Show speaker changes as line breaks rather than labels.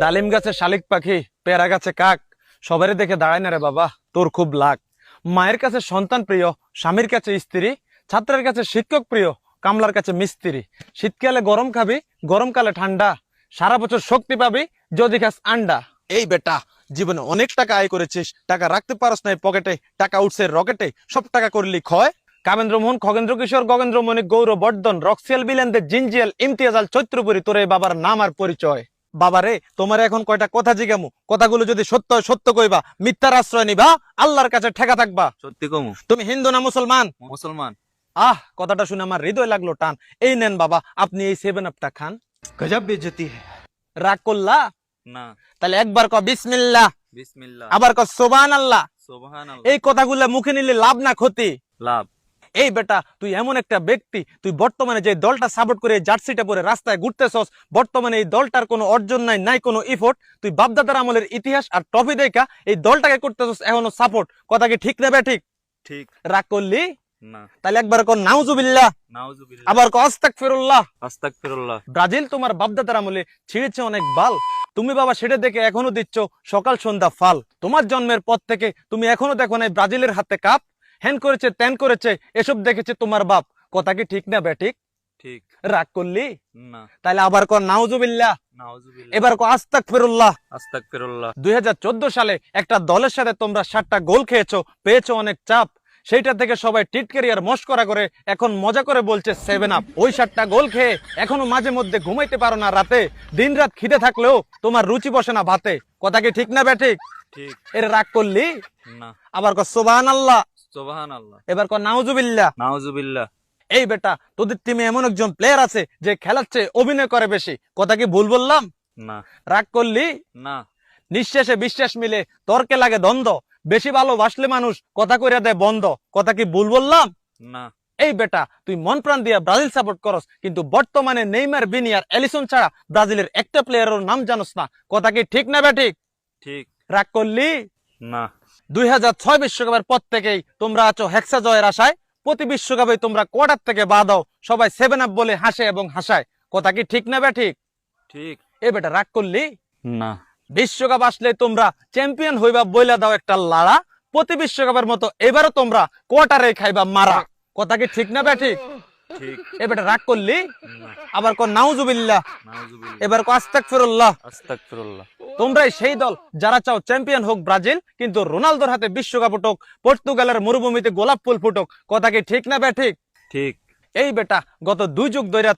ডালিম গাছে শালিক পাখি, পেয়ারা গাছে কাক, সবারই দেখে দাঁড়ায় না রে বাবা, তোর খুব লাগ। মায়ের কাছে সন্তান প্রিয়, স্বামীর কাছে স্ত্রী, ছাত্রের কাছে শিক্ষক প্রিয়, কামলার কাছে মিস্ত্রি। শীতকালে গরম খাবি, গরমকালে ঠান্ডা, সারা বছর শক্তি পাবি যদি খাস আন্ডা। এই বেটা, জীবনে অনেক টাকা আয় করেছিস, টাকা রাখতে পারস না পকেটে, টাকা উঠছে রকেটে, সব টাকা করলি ক্ষয়। কাবেন্দ্র মোহন, খগেন্দ্র কিশোর, গগেন্দ্র মণিক, গৌরব বর্ধন, রক্সিয়াল, বিলেন্দের, জিনজিয়াল, ইমতিয়াজাল, চৈত্রপুরী, তোর এই বাবার নাম আর পরিচয়। বাবারে, তোমার এখন কয়টা কথা জিগামু, কথাগুলো যদি সত্য হয় সত্য কইবা, মিথ্যার আশ্রয় নিবা, আল্লাহর কাছে ঠেকা থাকবা।
সত্যি কমু।
তুমি হিন্দু না মুসলমান?
মুসলমান।
কথাটা শুনে আমার হৃদয় লাগলো টান। এই নেন বাবা, আপনি এই 7 আপটা খান।
গজব বেজতি হে।
রাগ করলা
না।
তাহলে একবার ক বিসমিল্লাহ,
বিসমিল্লাহ,
আবার ক সুবহানাল্লাহ।
সুবহানাল্লাহ।
এই কথাগুলো মুখে নিলে লাভ না ক্ষতি?
লাভ।
এই বেটা, তুই এমন একটা ব্যক্তি, তুই বর্তমানে যে দলটা সাপোর্ট করে জার্সিটা পরে রাস্তায় ঘুরতেছস, বর্তমানে এই দলটার কোনো অর্জন নাই, নাই কোনো ইফোর্ট। তুই বাপদাদার আমলের ইতিহাস আর ট্রফি দেখা এই দলটাকে করতেছস এখনো সাপোর্ট। কথা কি ঠিক না বে ঠিক?
ঠিক।
রাগ করলি
না।
তাহলে একবার কর নাউজুবিল্লাহ,
নাউজুবিল্লাহ,
আবার কর আস্তাগফিরুল্লাহ।
আস্তাগফিরুল্লাহ।
ব্রাজিল তোমার বাপদাদার আমলে ছিঁড়েছে অনেক বাল, তুমি বাবা সেটা দেখে এখনো দিচ্ছ সকাল সন্ধ্যা ফাল। তোমার জন্মের পর থেকে তুমি এখনো দেখো নাই ব্রাজিলের হাতে কাপ, হ্যান করেছে ত্যান করেছে, এসব দেখেছে তোমার বাপ। কথা কি ঠিক না বেঠিক?
ঠিক।
রাগ করলি
না।
তাহলে আবার কর নাউজুবিল্লাহ,
নাউজুবিল্লাহ,
এবার কর আস্তাগফিরুল্লাহ।
আস্তাগফিরুল্লাহ।
2014 সালে একটা দলের সাথে তোমরা 7টা গোল খেয়েছো, পেয়েছো অনেক চাপ, সেইটা থেকে সবাই টিটকারি আর মস্করা করে এখন মজা করে বলছে 7 আপ। ওই 7টা গোল খেয়ে এখনো মাঝে মধ্যে ঘুমাইতে পারো না রাতে, দিন রাত খিদে থাকলেও তোমার রুচি বসে না ভাতে। কথা কি ঠিক না বেঠিক?
ঠিক।
এর রাগ করলি
না।
আবার কর সুবহানাল্লাহ,
সুবহানাল্লাহ,
এবার কর নাউজুবিল্লাহ।
নাউজুবিল্লাহ।
এই বেটা, তোদের টিমে এমন একজন প্লেয়ার আছে যে খেলার চেয়ে অভিনয় করে বেশি। কথা কি ভুল বললাম?
না।
রাগ করলি
না।
নিঃশ্বাসে বিশ্বাস মিলে, তর্কে লাগে দ্বন্দ্ব, বেশি ভালোবাসলে মানুষ কথা কইরা দেয় বন্ধ। কথা কি ভুল বললাম?
না।
এই বেটা, তুই মন প্রাণ দিয়া ব্রাজিল সাপোর্ট করস, কিন্তু বর্তমানে নেইমার, ভিনি আর এলিসন ছাড়া ব্রাজিলের একটা প্লেয়ারের নাম জানোস না। কথা কি ঠিক না বেঠিক?
ঠিক।
রাগ করলি
না।
2006 বিশ্বকাপের পর থেকেই তোমরা আছো হেক্সা জয়ের আশায়, প্রতি বিশ্বকাপে তোমরা কোয়ার্টার থেকে বাদ দাও, সবাই 7 আপ বলে হাসে এবং হাসায়। কথা কি ঠিক না বেঠিক?
ঠিক।
এই বেটা, রাগ করলি
না।
বিশ্বকাপ আসলে তোমরা চ্যাম্পিয়ন হইবা বইলা দাও একটা লাড়া, প্রতি বিশ্বকাপের মতো এবারও তোমরা কোয়ার্টারে খাইবা মারা। কথা কি ঠিক না বেঠিক?
ঠিক।
এবার রাগ করলি
না।
আবার কর নাউজুবিল্লাহ,
নাউজুবিল্লাহ,
এবার কর আস্তাগফিরুল্লাহ।
আস্তাগফিরুল্লাহ।
তোমরাই সেই দল যারা চাও চ্যাম্পিয়ন হোক ব্রাজিল, কিন্তু রোনালদোর হাতে বিশ্বকাপ উঠুক, পর্তুগালের মরুভূমিতে গোলাপ ফুল ফুটুক। কথা কি ঠিক না বেঠিক?
ঠিক।
এই বেটা, গত 2 যুগ ধরে